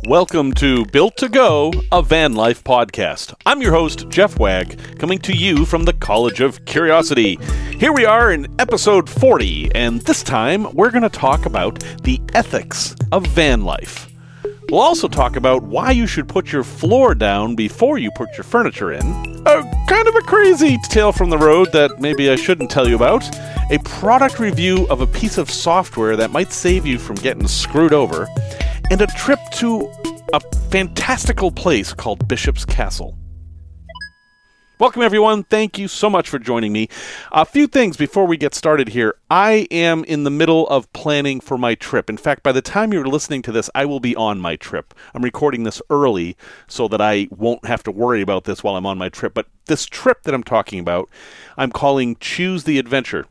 Welcome to Built to Go, a Vanlife podcast. I'm your host, Jeff Wagg, coming to you from the College of Curiosity. Here we are in episode 40, and this time we're going to talk about the ethics of van life. We'll also talk about why you should put your floor down before you put your furniture in. Kind of a crazy tale from the road that maybe I shouldn't tell you about. A product review of a piece of software that might save you from getting screwed over. And a trip to a fantastical place called Bishop's Castle. Welcome, everyone. Thank you so much for joining me. A few things before we get started here. I am in the middle of planning for my trip. In fact, by the time you're listening to this, I will be on my trip. I'm recording this early so that I won't have to worry about this while I'm on my trip. But this trip that I'm talking about, I'm calling Choose the Adventure.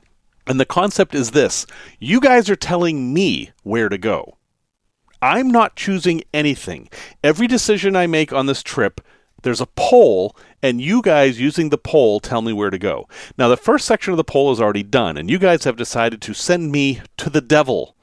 And the concept is this. You guys are telling me where to go. I'm not choosing anything. Every decision I make on this trip, there's a poll, and you guys using the poll tell me where to go. Now, the first section of the poll is already done, and you guys have decided to send me to the devil,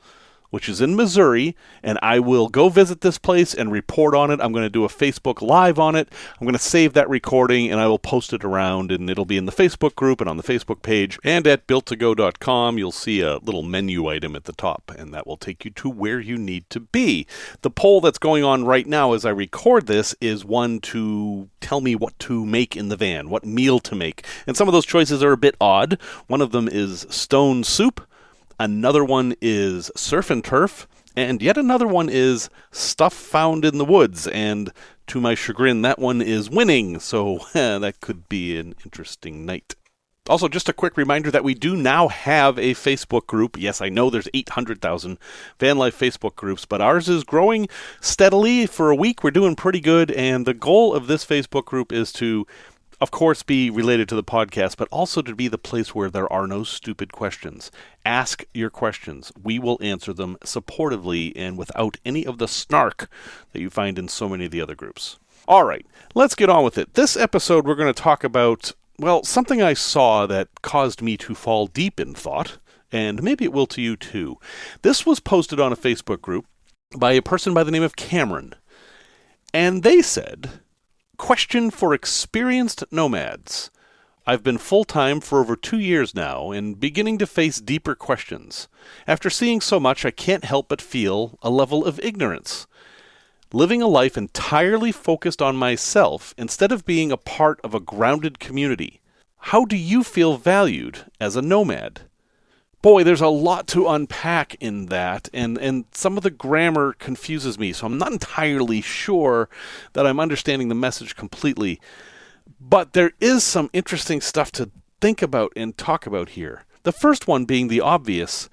which is in Missouri, and I will go visit this place and report on it. I'm going to do a Facebook Live on it. I'm going to save that recording, and I will post it around, and it'll be in the Facebook group and on the Facebook page. And at builttogo.com, you'll see a little menu item at the top, and that will take you to where you need to be. The poll that's going on right now as I record this is one to tell me what to make in the van, what meal to make. And some of those choices are a bit odd. One of them is stone soup. Another one is surf and turf, and yet another one is stuff found in the woods, and to my chagrin, that one is winning, so that could be an interesting night. Also, just a quick reminder that we do now have a Facebook group. Yes, I know there's 800,000 Vanlife Facebook groups, but ours is growing steadily. For a week, we're doing pretty good, and the goal of this Facebook group is to, of course, be related to the podcast, but also to be the place where there are no stupid questions. Ask your questions. We will answer them supportively and without any of the snark that you find in so many of the other groups. All right, let's get on with it. This episode, we're going to talk about, well, something I saw that caused me to fall deep in thought, and maybe it will to you too. This was posted on a Facebook group by a person by the name of Cameron, and they said, question for experienced nomads. I've been full-time for over 2 years now and beginning to face deeper questions. After seeing so much, I can't help but feel a level of ignorance. Living a life entirely focused on myself instead of being a part of a grounded community. How do you feel valued as a nomad? Boy, there's a lot to unpack in that, and some of the grammar confuses me, so I'm not entirely sure that I'm understanding the message completely. But there is some interesting stuff to think about and talk about here. The first one being the obvious,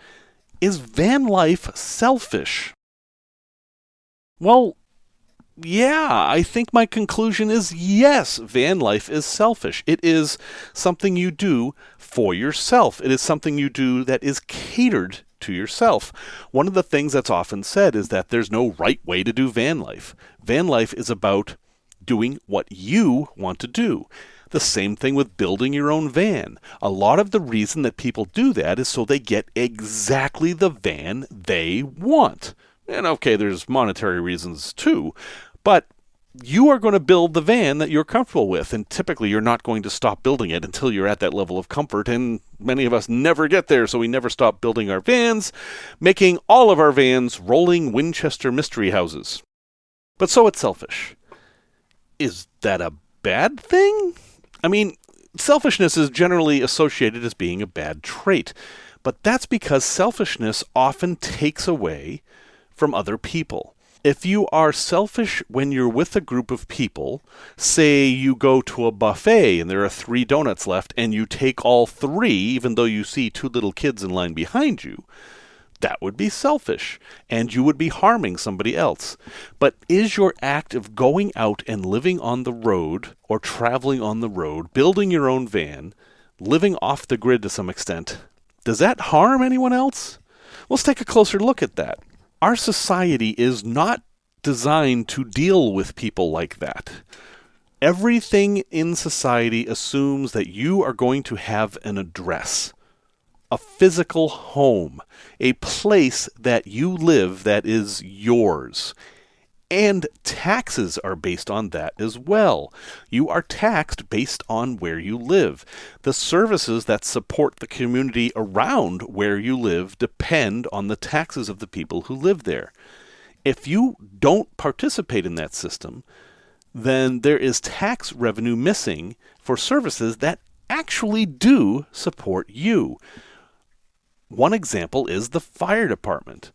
is van life selfish? Well, yeah, I think my conclusion is yes, van life is selfish. It is something you do for yourself. It is something you do that is catered to yourself. One of the things that's often said is that there's no right way to do van life. Van life is about doing what you want to do. The same thing with building your own van. A lot of the reason that people do that is so they get exactly the van they want. And okay, there's monetary reasons too, but you are going to build the van that you're comfortable with, and typically you're not going to stop building it until you're at that level of comfort, and many of us never get there, so we never stop building our vans, making all of our vans rolling Winchester mystery houses. But so it's selfish. Is that a bad thing? I mean, selfishness is generally associated as being a bad trait, but that's because selfishness often takes away from other people. If you are selfish when you're with a group of people, say you go to a buffet and there are 3 donuts left and you take all 3 even though you see 2 little kids in line behind you, that would be selfish, and you would be harming somebody else. But is your act of going out and living on the road, or traveling on the road, building your own van, living off the grid to some extent, does that harm anyone else? Let's take a closer look at that. Our society is not designed to deal with people like that. Everything in society assumes that you are going to have an address, a physical home, a place that you live that is yours. And taxes are based on that as well. You are taxed based on where you live. The services that support the community around where you live depend on the taxes of the people who live there. If you don't participate in that system, then there is tax revenue missing for services that actually do support you. One example is the fire department.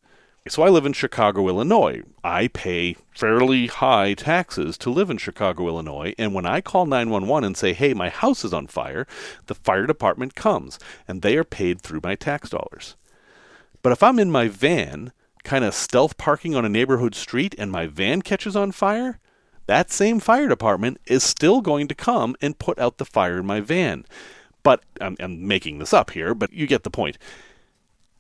So I live in Chicago, Illinois. I pay fairly high taxes to live in Chicago, Illinois, and when I call 911 and say, hey, my house is on fire, the fire department comes, and they are paid through my tax dollars. But if I'm in my van, kind of stealth parking on a neighborhood street, and my van catches on fire, that same fire department is still going to come and put out the fire in my van. But I'm making this up here, but you get the point.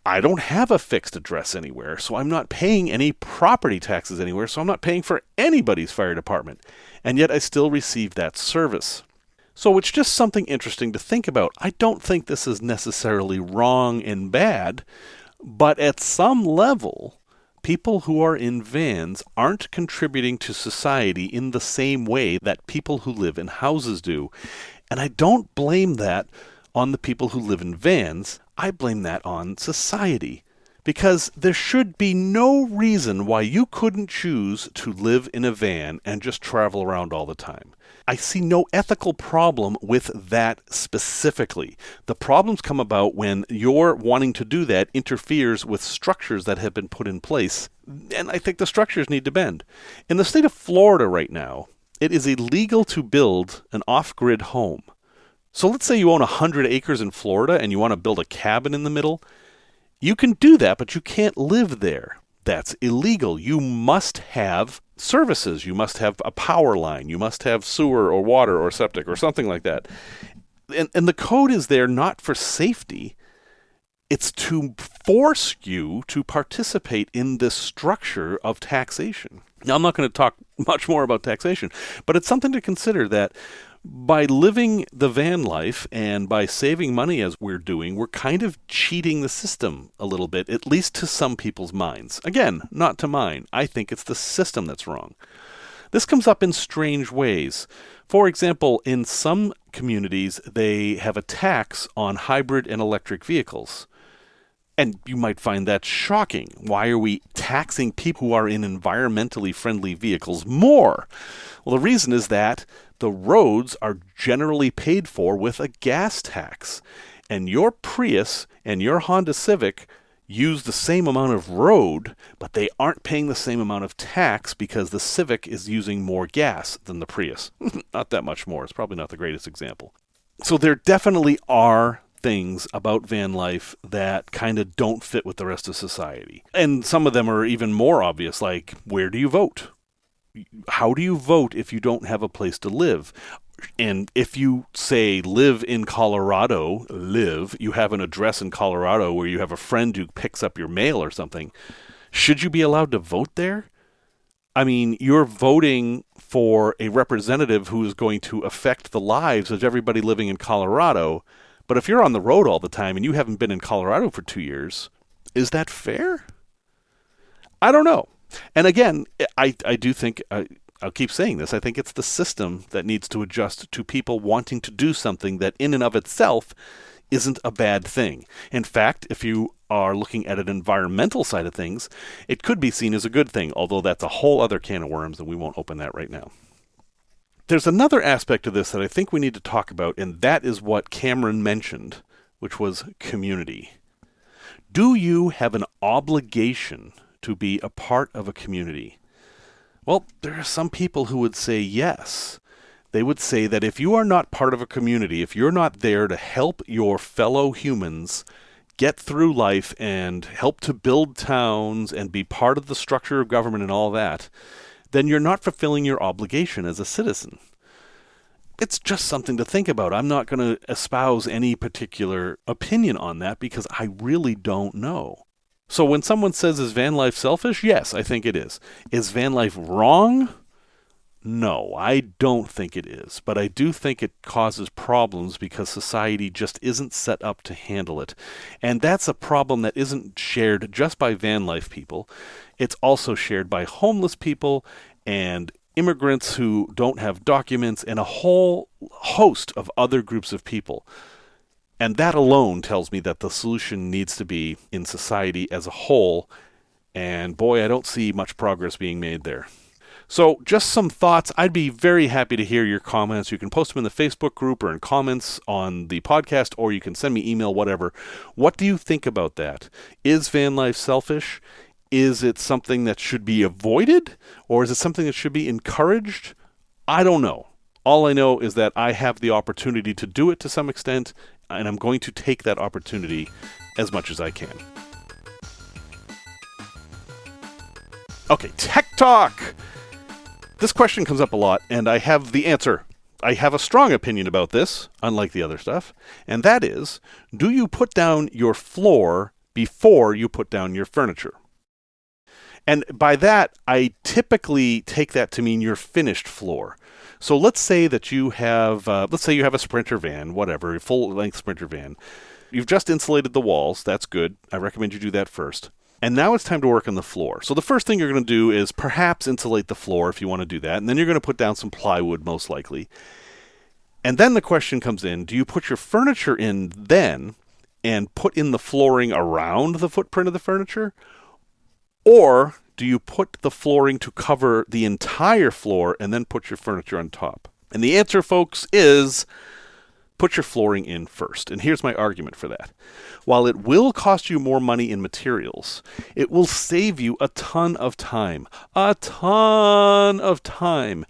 I don't have a fixed address anywhere, so I'm not paying any property taxes anywhere, so I'm not paying for anybody's fire department. And yet I still receive that service. So it's just something interesting to think about. I don't think this is necessarily wrong and bad, but at some level, people who are in vans aren't contributing to society in the same way that people who live in houses do. And I don't blame that on the people who live in vans. I blame that on society, because there should be no reason why you couldn't choose to live in a van and just travel around all the time. I see no ethical problem with that specifically. The problems come about when your wanting to do that interferes with structures that have been put in place, and I think the structures need to bend. In the state of Florida right now, it is illegal to build an off-grid home. So let's say you own 100 acres in Florida and you want to build a cabin in the middle. You can do that, but you can't live there. That's illegal. You must have services. You must have a power line. You must have sewer or water or septic or something like that. And the code is there not for safety. It's to force you to participate in this structure of taxation. Now, I'm not going to talk much more about taxation, but it's something to consider that by living the van life and by saving money as we're doing, we're kind of cheating the system a little bit, at least to some people's minds. Again, not to mine. I think it's the system that's wrong. This comes up in strange ways. For example, in some communities, they have a tax on hybrid and electric vehicles. And you might find that shocking. Why are we taxing people who are in environmentally friendly vehicles more? Well, the reason is that the roads are generally paid for with a gas tax. And your Prius and your Honda Civic use the same amount of road, but they aren't paying the same amount of tax because the Civic is using more gas than the Prius. Not that much more. It's probably not the greatest example. So there definitely are things about van life that kind of don't fit with the rest of society. And some of them are even more obvious, like, where do you vote? How do you vote if you don't have a place to live? And if you, say, live in Colorado, you have an address in Colorado where you have a friend who picks up your mail or something, should you be allowed to vote there? I mean, you're voting for a representative who is going to affect the lives of everybody living in Colorado. But if you're on the road all the time and you haven't been in Colorado for 2 years, is that fair? I don't know. And again, I do think, I'll keep saying this, I think it's the system that needs to adjust to people wanting to do something that in and of itself isn't a bad thing. In fact, if you are looking at an environmental side of things, it could be seen as a good thing, although that's a whole other can of worms and we won't open that right now. There's another aspect of this that I think we need to talk about, and that is what Cameron mentioned, which was community. Do you have an obligation to be a part of a community? Well, there are some people who would say yes. They would say that if you are not part of a community, if you're not there to help your fellow humans get through life and help to build towns and be part of the structure of government and all that, then you're not fulfilling your obligation as a citizen. It's just something to think about. I'm not going to espouse any particular opinion on that because I really don't know. So when someone says, is van life selfish? Yes, I think it is. Is van life wrong? No, I don't think it is, but I do think it causes problems because society just isn't set up to handle it. And that's a problem that isn't shared just by van life people. It's also shared by homeless people and immigrants who don't have documents and a whole host of other groups of people. And that alone tells me that the solution needs to be in society as a whole. And boy, I don't see much progress being made there. So just some thoughts. I'd be very happy to hear your comments. You can post them in the Facebook group or in comments on the podcast, or you can send me email, whatever. What do you think about that? Is van life selfish? Is it something that should be avoided? Or is it something that should be encouraged? I don't know. All I know is that I have the opportunity to do it to some extent, and I'm going to take that opportunity as much as I can. Okay, Tech Talk! This question comes up a lot, and I have the answer. I have a strong opinion about this, unlike the other stuff, and that is, do you put down your floor before you put down your furniture? And by that, I typically take that to mean your finished floor. So let's say that you have, a Sprinter van, whatever, a full-length Sprinter van. You've just insulated the walls. That's good. I recommend you do that first. And now it's time to work on the floor. So the first thing you're going to do is perhaps insulate the floor if you want to do that. And then you're going to put down some plywood, most likely. And then the question comes in, do you put your furniture in then and put in the flooring around the footprint of the furniture? Or do you put the flooring to cover the entire floor and then put your furniture on top? And the answer, folks, is put your flooring in first. And here's my argument for that. While it will cost you more money in materials, it will save you a ton of time. A ton of time.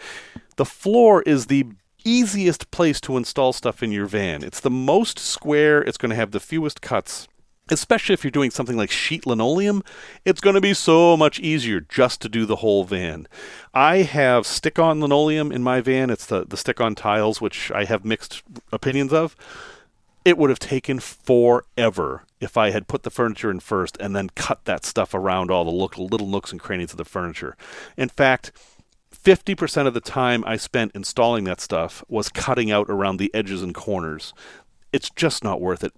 The floor is the easiest place to install stuff in your van. It's the most square. It's going to have the fewest cuts. Especially if you're doing something like sheet linoleum, it's going to be so much easier just to do the whole van. I have stick-on linoleum in my van. It's the stick-on tiles, which I have mixed opinions of. It would have taken forever if I had put the furniture in first and then cut that stuff around all the little nooks and crannies of the furniture. In fact, 50% of the time I spent installing that stuff was cutting out around the edges and corners. It's just not worth it.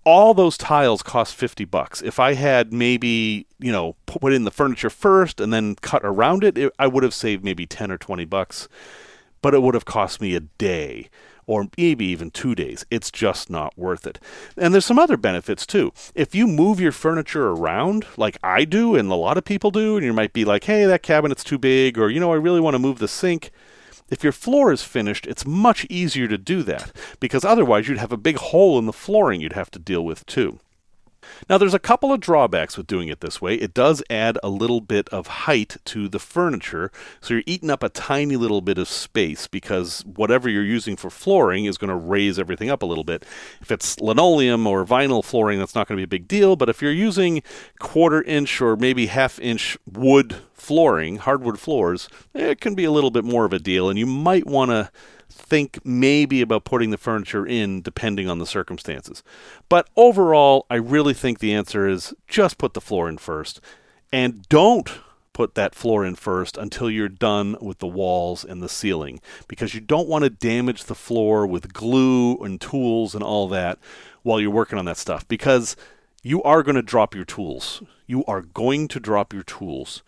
All those tiles cost $50. If I had maybe, put in the furniture first and then cut around it, I would have saved maybe $10 or $20, but it would have cost me a day or maybe even 2 days. It's just not worth it. And there's some other benefits too. If you move your furniture around like I do and a lot of people do, and you might be like, hey, that cabinet's too big, or, I really want to move the sink. If your floor is finished, it's much easier to do that, because otherwise you'd have a big hole in the flooring you'd have to deal with too. Now, there's a couple of drawbacks with doing it this way. It does add a little bit of height to the furniture, so you're eating up a tiny little bit of space, because whatever you're using for flooring is going to raise everything up a little bit. If it's linoleum or vinyl flooring, that's not going to be a big deal, but if you're using 1/4 inch or maybe 1/2 inch wood flooring, hardwood floors, it can be a little bit more of a deal, and you might want to think maybe about putting the furniture in depending on the circumstances. But overall, I really think the answer is just put the floor in first, and don't put that floor in first until you're done with the walls and the ceiling, because you don't want to damage the floor with glue and tools and all that while you're working on that stuff, because you are going to drop your tools. You are going to drop your tools.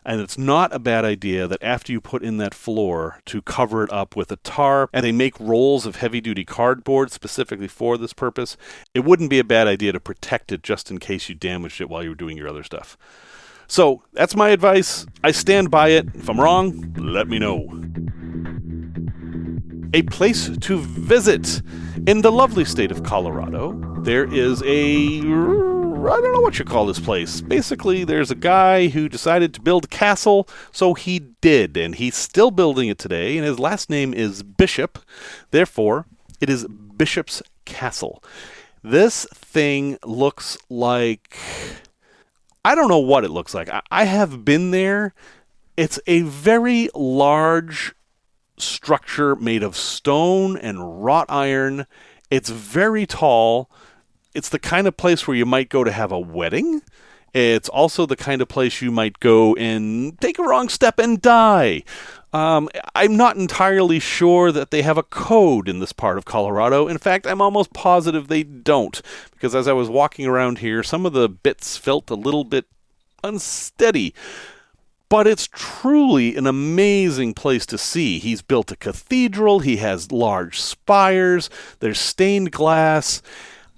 And it's not a bad idea that after you put in that floor to cover it up with a tarp, and they make rolls of heavy-duty cardboard specifically for this purpose, it wouldn't be a bad idea to protect it just in case you damaged it while you were doing your other stuff. So that's my advice. I stand by it. If I'm wrong, let me know. A place to visit. In the lovely state of Colorado, there is I don't know what you call this place. Basically, there's a guy who decided to build a castle, so he did, and he's still building it today, and his last name is Bishop. Therefore, it is Bishop's Castle. This thing looks like... I don't know what it looks like. I have been there. It's a very large structure made of stone and wrought iron. It's very tall. It's the kind of place where you might go to have a wedding. It's also the kind of place you might go and take a wrong step and die. I'm not entirely sure that they have a code in this part of Colorado. In fact, I'm almost positive they don't, because as I was walking around here, some of the bits felt a little bit unsteady. But it's truly an amazing place to see. He's built a cathedral, he has large spires, there's stained glass,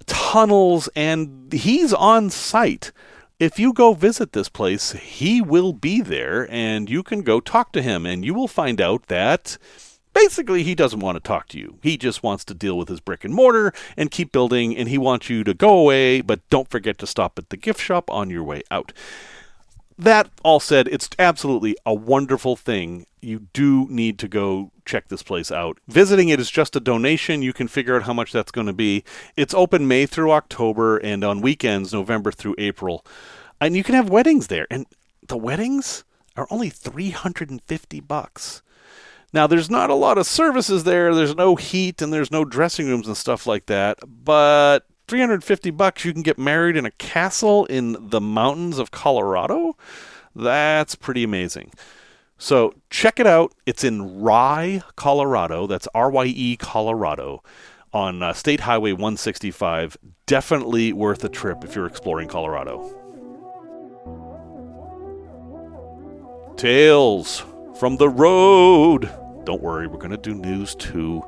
tunnels, and he's on site. If you go visit this place, he will be there, and you can go talk to him, and you will find out that basically he doesn't want to talk to you. He just wants to deal with his brick and mortar and keep building, and he wants you to go away, but don't forget to stop at the gift shop on your way out. That all said, it's absolutely a wonderful thing. You do need to go check this place out. Visiting it is just a donation. You can figure out how much that's going to be. It's open May through October, and on weekends, November through April. And you can have weddings there. And the weddings are only $350. Now, there's not a lot of services there. There's no heat, and there's no dressing rooms and stuff like that. But $350, you can get married in a castle in the mountains of Colorado. That's pretty amazing. So check it out. It's in Rye, Colorado. That's R-Y-E, Colorado, on State Highway 165. Definitely worth a trip if you're exploring Colorado. Tales from the road. Don't worry, we're going to do news too.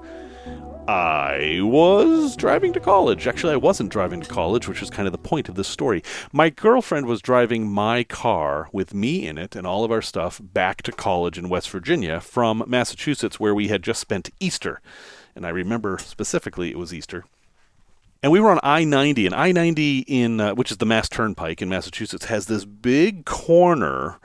I was driving to college. Actually, I wasn't driving to college, which is kind of the point of this story. My girlfriend was driving my car with me in it and all of our stuff back to college in West Virginia from Massachusetts, where we had just spent Easter. And I remember specifically it was Easter. And we were on I-90, and I-90, which is the Mass Turnpike in Massachusetts, has this big corner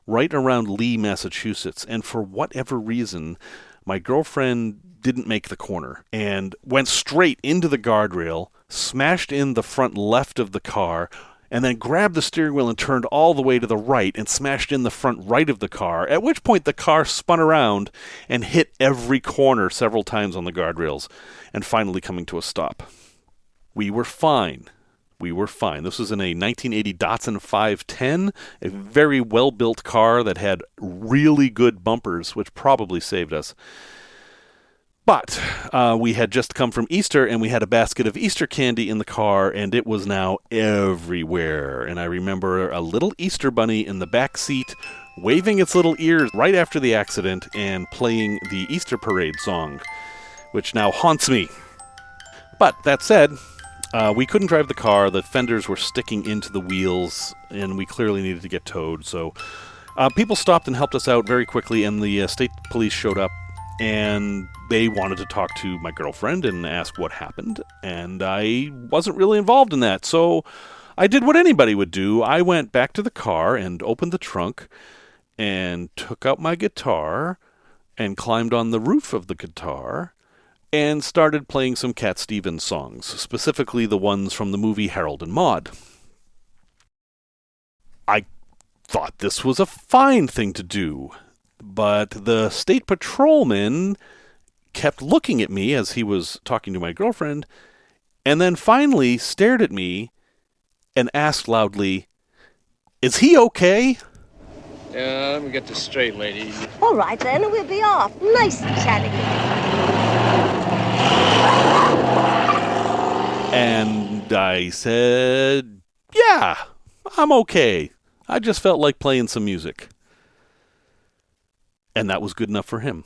right around Lee, Massachusetts. And for whatever reason, my girlfriend didn't make the corner and went straight into the guardrail, smashed in the front left of the car, and then grabbed the steering wheel and turned all the way to the right and smashed in the front right of the car, at which point the car spun around and hit every corner several times on the guardrails, and finally coming to a stop. We were fine. This was in a 1980 Datsun 510, a very well-built car that had really good bumpers, which probably saved us. But we had just come from Easter, and we had a basket of Easter candy in the car, and it was now everywhere. And I remember a little Easter bunny in the back seat waving its little ears right after the accident and playing the Easter parade song, which now haunts me. But that said, we couldn't drive the car. The fenders were sticking into the wheels, and we clearly needed to get towed. So people stopped and helped us out very quickly, and the state police showed up, and they wanted to talk to my girlfriend and ask what happened, and I wasn't really involved in that. So I did what anybody would do. I went back to the car and opened the trunk and took out my guitar and climbed on the roof of the guitar and started playing some Cat Stevens songs, specifically the ones from the movie Harold and Maude. I thought this was a fine thing to do, but the state patrolman kept looking at me as he was talking to my girlfriend, and then finally stared at me and asked loudly, "Is he okay?" Let me get this straight, lady. All right, then, we'll be off. Nice chatting. And I said, "Yeah, I'm okay. I just felt like playing some music." And that was good enough for him.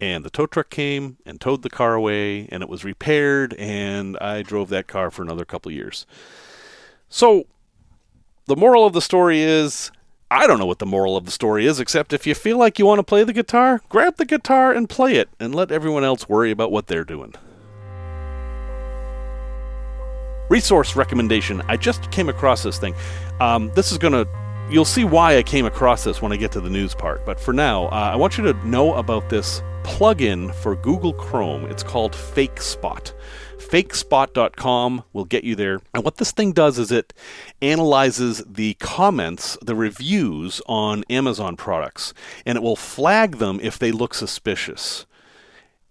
And the tow truck came and towed the car away, and it was repaired, and I drove that car for another couple of years. So, the moral of the story is, I don't know what the moral of the story is, except if you feel like you want to play the guitar, grab the guitar and play it, and let everyone else worry about what they're doing. Resource recommendation. I just came across this thing. You'll see why I came across this when I get to the news part. But for now, I want you to know about this plugin for Google Chrome. It's called Fakespot. Fakespot.com will get you there. And what this thing does is it analyzes the comments, the reviews on Amazon products, and it will flag them if they look suspicious.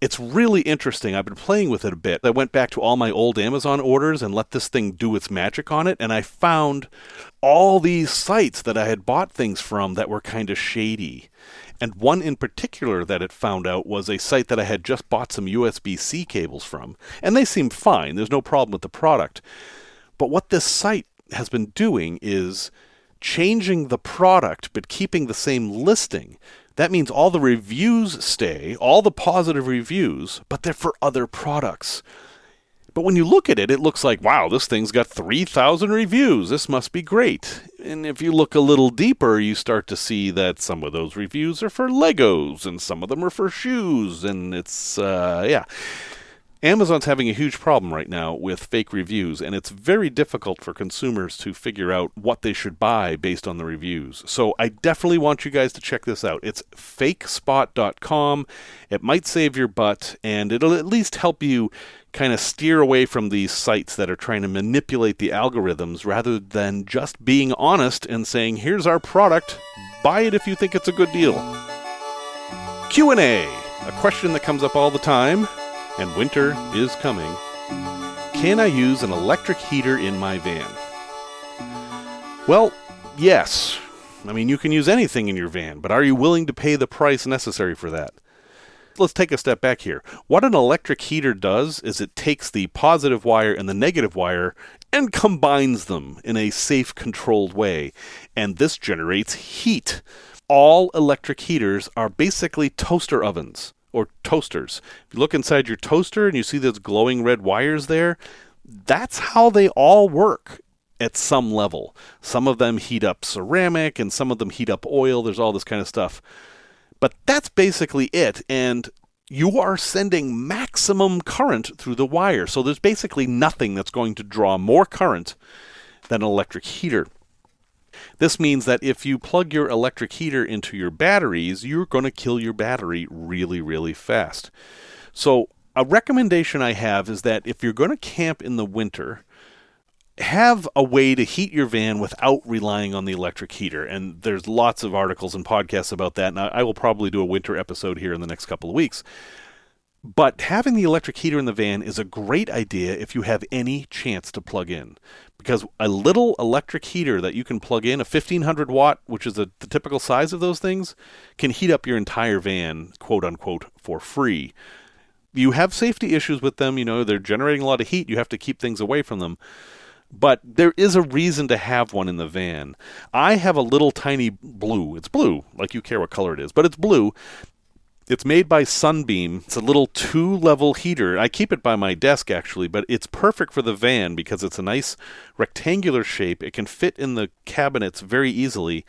It's really interesting. I've been playing with it a bit. I went back to all my old Amazon orders and let this thing do its magic on it, and I found all these sites that I had bought things from that were kind of shady. And one in particular that it found out was a site that I had just bought some USB-C cables from. And they seemed fine. There's no problem with the product. But what this site has been doing is changing the product but keeping the same listing. That means all the reviews stay, all the positive reviews, but they're for other products. But when you look at it, it looks like, wow, this thing's got 3,000 reviews. This must be great. And if you look a little deeper, you start to see that some of those reviews are for Legos, and some of them are for shoes, and it's, Amazon's having a huge problem right now with fake reviews, and it's very difficult for consumers to figure out what they should buy based on the reviews. So I definitely want you guys to check this out. It's Fakespot.com. It might save your butt, and it'll at least help you kind of steer away from these sites that are trying to manipulate the algorithms rather than just being honest and saying, here's our product, buy it if you think it's a good deal. Q&A, a question that comes up all the time. And winter is coming. Can I use an electric heater in my van? Well, yes. I mean, you can use anything in your van, but are you willing to pay the price necessary for that? Let's take a step back here. What an electric heater does is it takes the positive wire and the negative wire and combines them in a safe, controlled way. And this generates heat. All electric heaters are basically toaster ovens. Or toasters. If you look inside your toaster and you see those glowing red wires there, that's how they all work at some level. Some of them heat up ceramic and some of them heat up oil. There's all this kind of stuff. But that's basically it. And you are sending maximum current through the wire. So there's basically nothing that's going to draw more current than an electric heater. This means that if you plug your electric heater into your batteries, you're going to kill your battery really, really fast. So a recommendation I have is that if you're going to camp in the winter, have a way to heat your van without relying on the electric heater. And there's lots of articles and podcasts about that, and I will probably do a winter episode here in the next couple of weeks. But having the electric heater in the van is a great idea if you have any chance to plug in. Because a little electric heater that you can plug in, a 1500 watt, which is the typical size of those things, can heat up your entire van, quote unquote, for free. You have safety issues with them, they're generating a lot of heat, you have to keep things away from them. But there is a reason to have one in the van. I have a little tiny blue. It's blue, like you care what color it is, but it's blue. It's made by Sunbeam. It's a little 2-level heater. I keep it by my desk, actually, but it's perfect for the van because it's a nice rectangular shape. It can fit in the cabinets very easily,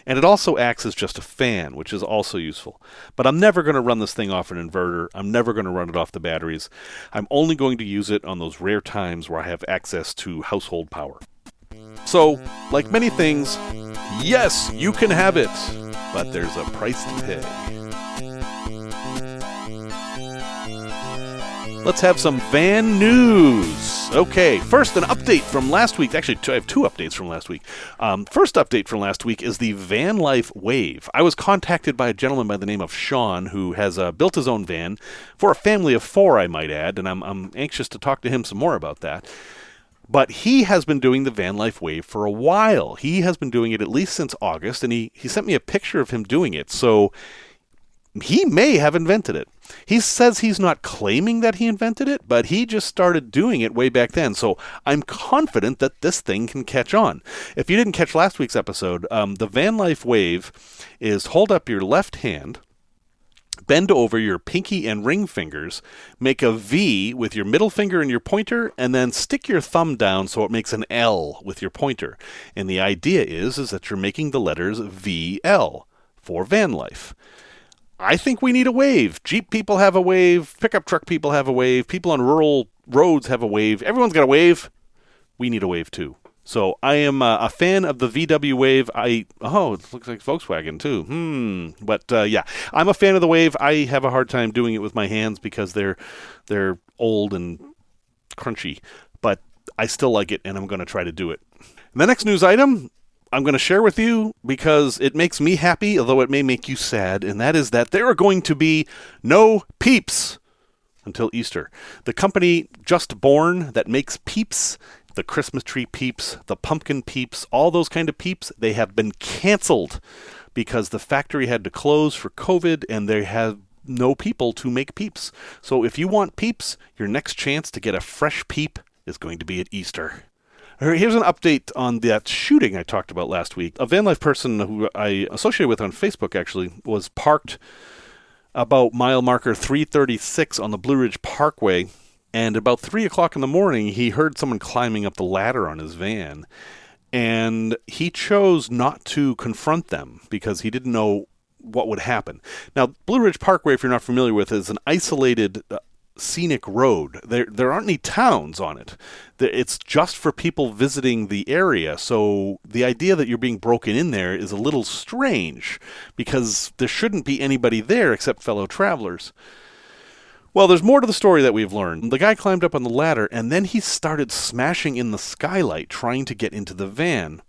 and it also acts as just a fan, which is also useful. But I'm never going to run this thing off an inverter. I'm never going to run it off the batteries. I'm only going to use it on those rare times where I have access to household power. So, like many things, yes, you can have it, but there's a price to pay. Let's have some van news. Okay, first an update from last week. Actually, I have 2 updates from last week. First update from last week is the Vanlife Wave. I was contacted by a gentleman by the name of Sean who has built his own van for a family of 4, I might add, and I'm anxious to talk to him some more about that. But he has been doing the Vanlife Wave for a while. He has been doing it at least since August, and he sent me a picture of him doing it. So he may have invented it. He says he's not claiming that he invented it, but he just started doing it way back then. So I'm confident that this thing can catch on. If you didn't catch last week's episode, the Vanlife Wave is hold up your left hand, bend over your pinky and ring fingers, make a V with your middle finger and your pointer, and then stick your thumb down so it makes an L with your pointer. And the idea is that you're making the letters VL for Vanlife. I think we need a wave. Jeep people have a wave. Pickup truck people have a wave. People on rural roads have a wave. Everyone's got a wave. We need a wave too. So I am a fan of the VW Wave. It looks like Volkswagen too. But yeah, I'm a fan of the Wave. I have a hard time doing it with my hands because they're old and crunchy. But I still like it, and I'm going to try to do it. And the next news item I'm going to share with you because it makes me happy, although it may make you sad, and that is that there are going to be no peeps until Easter. The company Just Born that makes peeps, the Christmas tree peeps, the pumpkin peeps, all those kind of peeps, they have been canceled because the factory had to close for COVID and they have no people to make peeps. So if you want peeps, your next chance to get a fresh peep is going to be at Easter. Here's an update on that shooting I talked about last week. A Vanlife person who I associated with on Facebook actually was parked about mile marker 336 on the Blue Ridge Parkway, and about 3 o'clock in the morning he heard someone climbing up the ladder on his van, and he chose not to confront them because he didn't know what would happen. Now, Blue Ridge Parkway, if you're not familiar with, is an isolated scenic road. There aren't any towns on it. It's just for people visiting the area. So the idea that you're being broken in there is a little strange because there shouldn't be anybody there except fellow travelers. Well, there's more to the story that we've learned. The guy climbed up on the ladder and then he started smashing in the skylight trying to get into the van.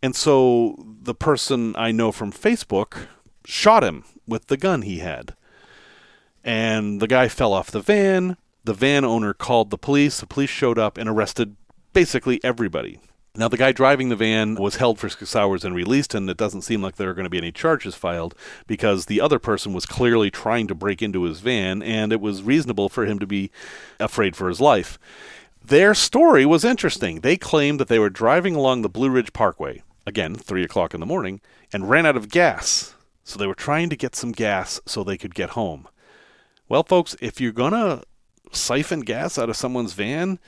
And so the person I know from Facebook shot him with the gun he had. And the guy fell off the van. The van owner called the police. The police showed up and arrested basically everybody. Now, the guy driving the van was held for 6 hours and released, and it doesn't seem like there are going to be any charges filed because the other person was clearly trying to break into his van, and it was reasonable for him to be afraid for his life. Their story was interesting. They claimed that they were driving along the Blue Ridge Parkway, again, 3 o'clock in the morning, and ran out of gas. So they were trying to get some gas so they could get home. Well, folks, if you're going to siphon gas out of someone's van,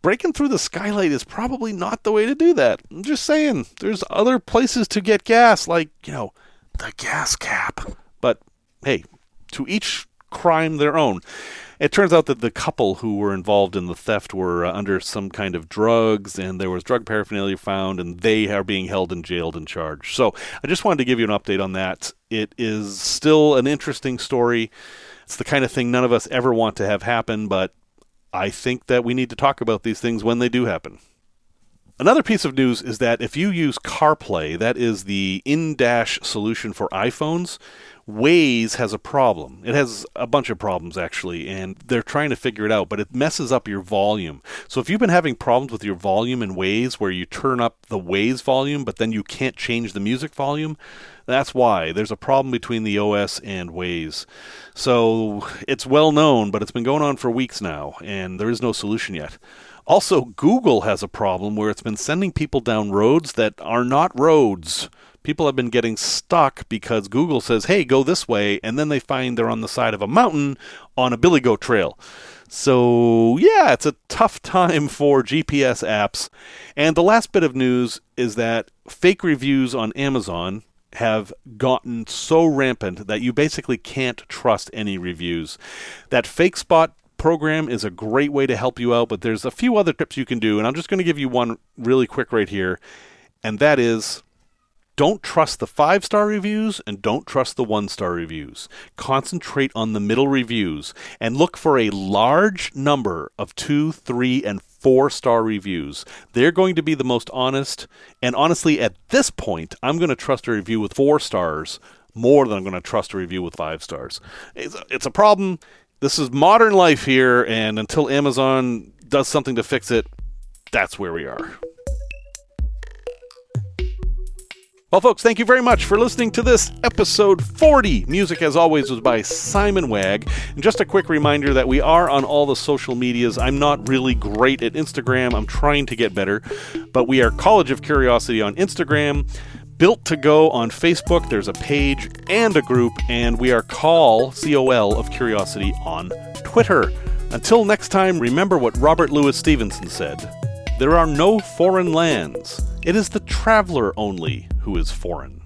breaking through the skylight is probably not the way to do that. I'm just saying, there's other places to get gas, like, the gas cap. But, hey, to each crime their own. It turns out that the couple who were involved in the theft were under some kind of drugs, and there was drug paraphernalia found, and they are being held and jailed and charged. So I just wanted to give you an update on that. It is still an interesting story. It's the kind of thing none of us ever want to have happen, but I think that we need to talk about these things when they do happen. Another piece of news is that if you use CarPlay, that is the in-dash solution for iPhones, Waze has a problem. It has a bunch of problems, actually, and they're trying to figure it out, but it messes up your volume. So if you've been having problems with your volume in Waze, where you turn up the Waze volume, but then you can't change the music volume, that's why. There's a problem between the OS and Waze. So it's well known, but it's been going on for weeks now, and there is no solution yet. Also, Google has a problem where it's been sending people down roads that are not roads. People have been getting stuck because Google says, hey, go this way, and then they find they're on the side of a mountain on a billy goat trail. So, yeah, it's a tough time for GPS apps. And the last bit of news is that fake reviews on Amazon have gotten so rampant that you basically can't trust any reviews. That Fakespot program is a great way to help you out, but there's a few other tips you can do, and I'm just going to give you one really quick right here, and that is, don't trust the 5-star reviews and don't trust the 1-star reviews. Concentrate on the middle reviews and look for a large number of 2, 3, and 4-star reviews. They're going to be the most honest, and honestly, at this point, I'm going to trust a review with 4 stars more than I'm going to trust a review with 5 stars. It's a problem. This is modern life here, and until Amazon does something to fix it, that's where we are. Well, folks, thank you very much for listening to this episode 40. Music, as always, was by Simon Wagg. And just a quick reminder that we are on all the social medias. I'm not really great at Instagram. I'm trying to get better. But we are College of Curiosity on Instagram, Built to Go on Facebook. There's a page and a group. And we are C-O-L of Curiosity on Twitter. Until next time, remember what Robert Louis Stevenson said. There are no foreign lands. It is the traveler only who is foreign.